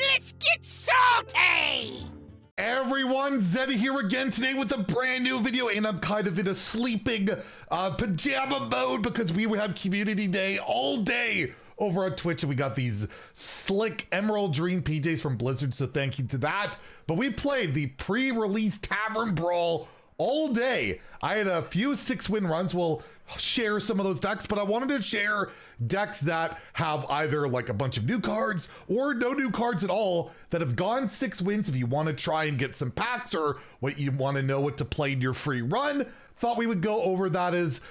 Let's get salty! Everyone, Zeddy here again today with a brand new video, and I'm kind of in a sleeping pajama mode because we had community day all day over on Twitch, and we got these slick Emerald Dream PJs from Blizzard, so thank you to that. But we played the pre-release Tavern Brawl all day. I had a few 6-win runs. We'll share some of those decks, but I wanted to share decks that have either like a bunch of new cards or no new cards at all that have gone 6 wins. If you want to try and get some packs or what you want to know what to play in your free run, thought we would go over that as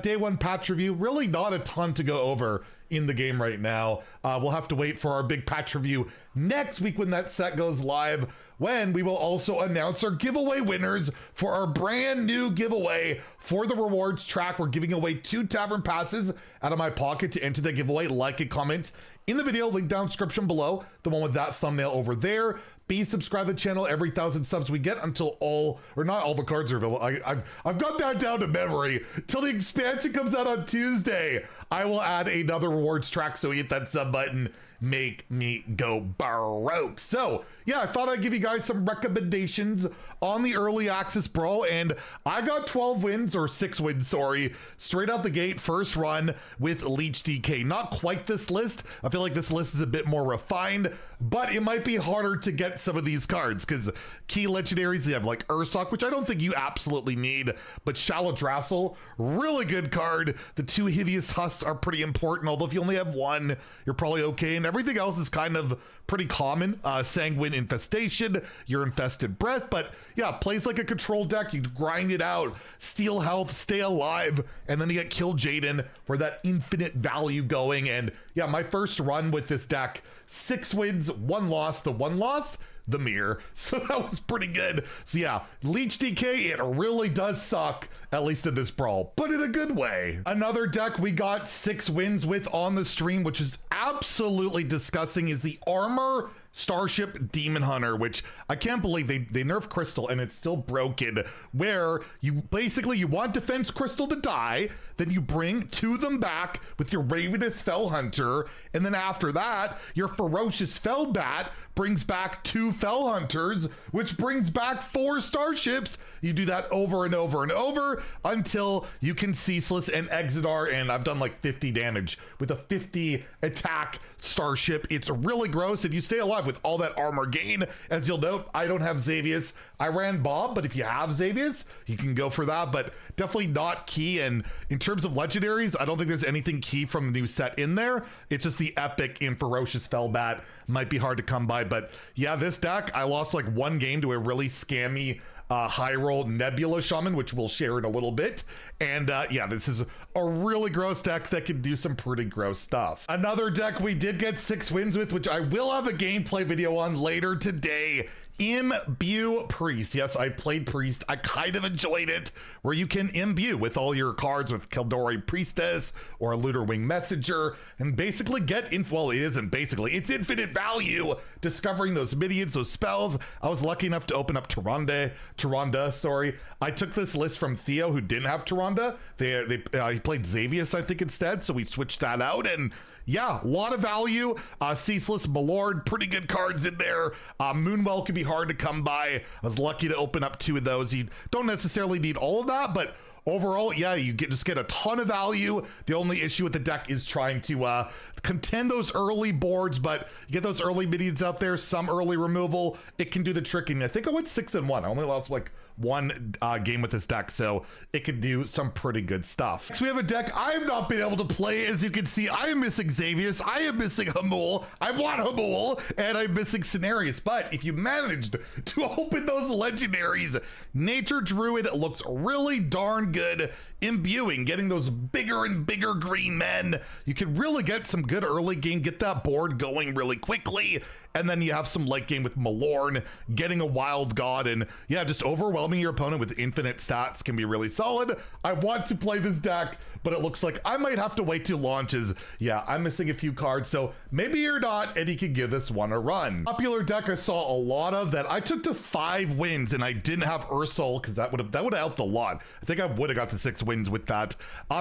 day one patch review. Really not a ton to go over in the game right now. We'll have to wait for our big patch review next week when that set goes live, when we will also announce our giveaway winners for our brand new giveaway for the rewards track. We're giving away 2 tavern passes out of my pocket. To enter the giveaway, like and comment in the video, link down description below, the one with that thumbnail over there. Be subscribe to the channel. Every 1,000 subs we get until all, or not all the cards are available. I've got that down to memory. Till the expansion comes out on Tuesday, I will add another rewards track, so hit that sub button. Make me go baroque. So yeah, I thought I'd give you guys some recommendations on the early access brawl, and I got 12 wins, or 6 wins, sorry, straight out the gate, first run with Leech DK. Not quite this list. I feel like this list is a bit more refined, but it might be harder to get some of these cards because key legendaries, you have like Ursoc, which I don't think you absolutely need, but Shaladrassel, really good card. The 2 hideous husks are pretty important, although if you only have 1, you're probably okay, and everything else is kind of pretty common. Sanguine Infestation, your Infested Breath, but yeah, plays like a control deck. You grind it out, steal health, stay alive, and then you get Kill Jaden for that infinite value going. And yeah, my first run with this deck, 6 wins, 1 loss. The 1 loss, the mirror. So that was pretty good. So yeah, Leech DK, it really does suck, at least in this brawl, but in a good way. Another deck we got 6 wins with on the stream, which is absolutely disgusting, is the Armor Starship Demon Hunter, which I can't believe they nerfed Crystal and it's still broken, where you basically, you want Defense Crystal to die, then you bring 2 of them back with your Ravenous Fell Hunter, and then after that, your Ferocious Fell Bat brings back 2 Fell Hunters, which brings back 4 Starships. You do that over and over and over until you can Ceaseless and Exodar, and I've done like 50 damage with a 50 attack Starship. It's really gross, and you stay alive with all that armor gain. As you'll note, I don't have Xavius. I ran Bob, but if you have Xavius, you can go for that, but definitely not key. And in terms of legendaries, I don't think there's anything key from the new set in there. It's just the epic in Ferocious Fellbat. Might be hard to come by, but yeah, this deck, I lost like 1 game to a really scammy high roll Nebula Shaman, which we'll share in a little bit. And yeah, this is a really gross deck that can do some pretty gross stuff. Another deck we did get 6 wins with, which I will have a gameplay video on later today, Imbue Priest. Yes, I played Priest. I kind of enjoyed it, where you can imbue with all your cards with Kildori Priestess or a Looter Wing Messenger, and basically get well, it isn't basically, it's infinite value discovering those minions, those spells. I was lucky enough to open up Tyrande, sorry. I took this list from Theo, who didn't have Tyrande. He played Xavius, I think, instead, so we switched that out, and yeah, a lot of value. Ceaseless Malord, pretty good cards in there. Moonwell could be hard to come by. I was lucky to open up 2 of those. You don't necessarily need all of that, but overall, yeah, you just get a ton of value. The only issue with the deck is trying to contend those early boards, but you get those early minions out there, some early removal, it can do the trick. And I think I went 6-1. I only lost like 1 game with this deck, so it can do some pretty good stuff. Next, we have a deck I have not been able to play. As you can see, I am missing Xavius, I am missing oMHAA, I want oMHAA, and I'm missing Cenarius. But if you managed to open those legendaries, Nature Druid looks really darn good. Imbuing, getting those bigger and bigger green men, you can really get some good early game, get that board going really quickly, and then you have some late game with Malorn, getting a Wild God, and yeah, just overwhelming overwhelming your opponent with infinite stats can be really solid. I want to play this deck, but it looks like I might have to wait till launches. Yeah, I'm missing a few cards, so maybe you're not, and you can give this one a run. Popular deck I saw a lot of that I took to 5 wins, and I didn't have Ursol because that would have helped a lot. I think I would have got to 6 wins with that.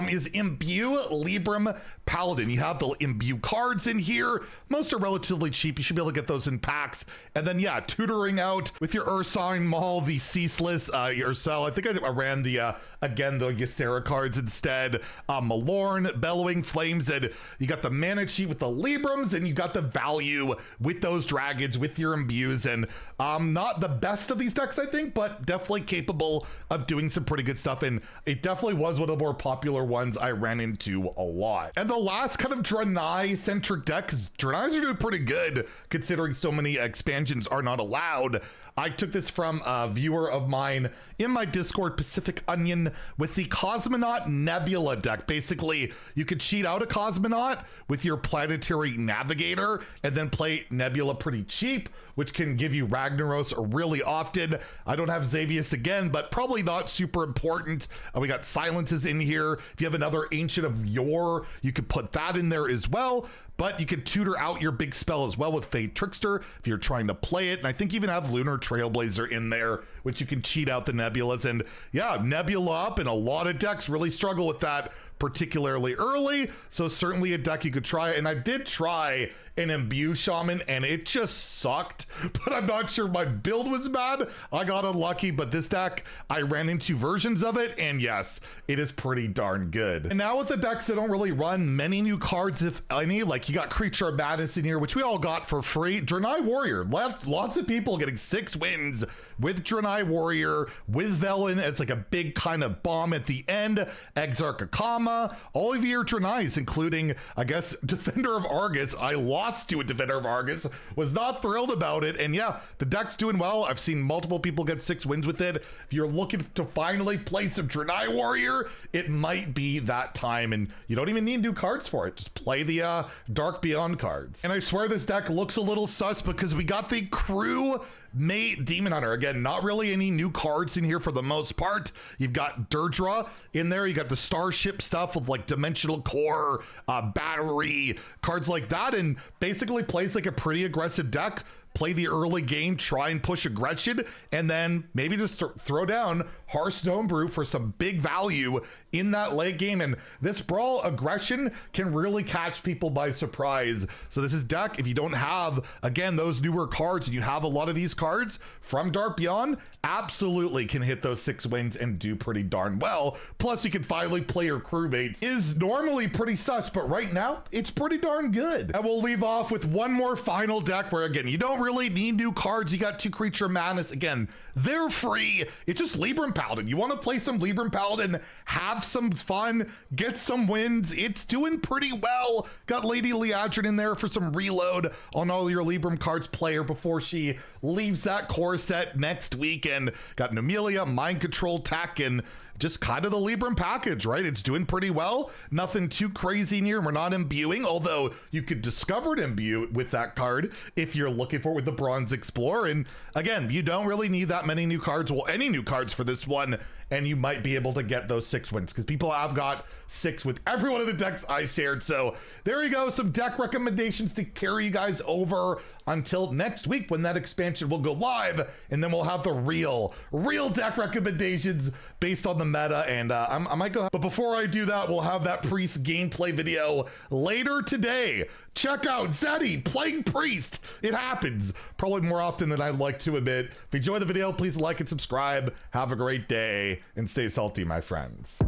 Is Imbue, Libram, Paladin. You have the Imbue cards in here. Most are relatively cheap. You should be able to get those in packs. And then, yeah, tutoring out with your Ursine Maul, the Ceaseless, Ursel. I think I ran the, again, the Ysera cards instead. Malorn, Bellowing Flames, and you got the mana sheet with the Librams, and you got the value with those dragons, with your Imbues, and not the best of these decks, I think, but definitely capable of doing some pretty good stuff, and it definitely was one of the more popular ones I ran into a lot. And the last kind of Draenei-centric deck, because Draenei's are doing pretty good, considering so many expansions are not allowed. I took this from a viewer of mine in my Discord, Pacific Onion, with the Cosmonaut Nebula deck. Basically, you could cheat out a Cosmonaut with your Planetary Navigator and then play Nebula pretty cheap, which can give you Ragnaros really often. I don't have Xavius again, but probably not super important. We got Silences in here. If you have another Ancient of Yore, you could put that in there as well. But you could tutor out your big spell as well with Fade Trickster if you're trying to play it. And I think even have Lunar Trailblazer in there, which you can cheat out the Nebulas. And yeah, Nebula up, and a lot of decks really struggle with that, particularly early. So certainly a deck you could try. And I did try an Imbue Shaman, and it just sucked, but I'm not sure my build was bad. I got unlucky, but this deck, I ran into versions of it, and yes, it is pretty darn good. And now with the decks that don't really run many new cards, if any, like you got Creature of Madness in here, which we all got for free. Draenei Warrior, lots of people getting 6 wins with Draenei Warrior, with Velen as like a big kind of bomb at the end. AAECAQcCyuIGyuUGDp+gBN, all of your Draeneis, including, I guess, Defender of Argus. I lost to a Defender of Argus, was not thrilled about it, and yeah, the deck's doing well. I've seen multiple people get 6 wins with it. If you're looking to finally play some Draenei Warrior, it might be that time, and you don't even need new cards for it. Just play the Dark Beyond cards. And I swear this deck looks a little sus because we got the Crew Mate Demon Hunter. Again, not really any new cards in here for the most part. You've got Deirdre in there. You got the Starship stuff with like Dimensional Core, Battery, cards like that, and basically plays like a pretty aggressive deck. Play the early game, try and push aggression, and then maybe just throw down Hearthstone Brew for some big value in that late game. And this Brawl aggression can really catch people by surprise. So this is deck, if you don't have, again, those newer cards, and you have a lot of these cards from Dark Beyond, absolutely can hit those 6 wins and do pretty darn well. Plus, you can finally play your crewmates. Is normally pretty sus, but right now, it's pretty darn good. And we'll leave off with one more final deck where, again, you don't really need new cards. You got 2 Creature Madness. Again, they're free. It's just Libram Paladin. You want to play some Libram Paladin, have some fun, get some wins. It's doing pretty well. Got Lady Liadrin in there for some reload on all your Libram cards. Player before she leaves that core set next weekend. Got Numelia, Mind Control Tech, and just kind of the Libram package, right? It's doing pretty well. Nothing too crazy in here. We're not imbuing, although you could discover an imbue with that card if you're looking for it with the Bronze Explorer. And again, you don't really need that many new cards. Well, any new cards for this one, and you might be able to get those 6 wins because people have got 6 with every one of the decks I shared. So there you go, some deck recommendations to carry you guys over until next week when that expansion will go live, and then we'll have the real deck recommendations based on the meta. And I might go, but before I do that, we'll have that Priest gameplay video later today. Check out Zeddy playing Priest. It happens probably more often than I'd like to admit. If you enjoyed the video, please like and subscribe. Have a great day and stay salty, my friends.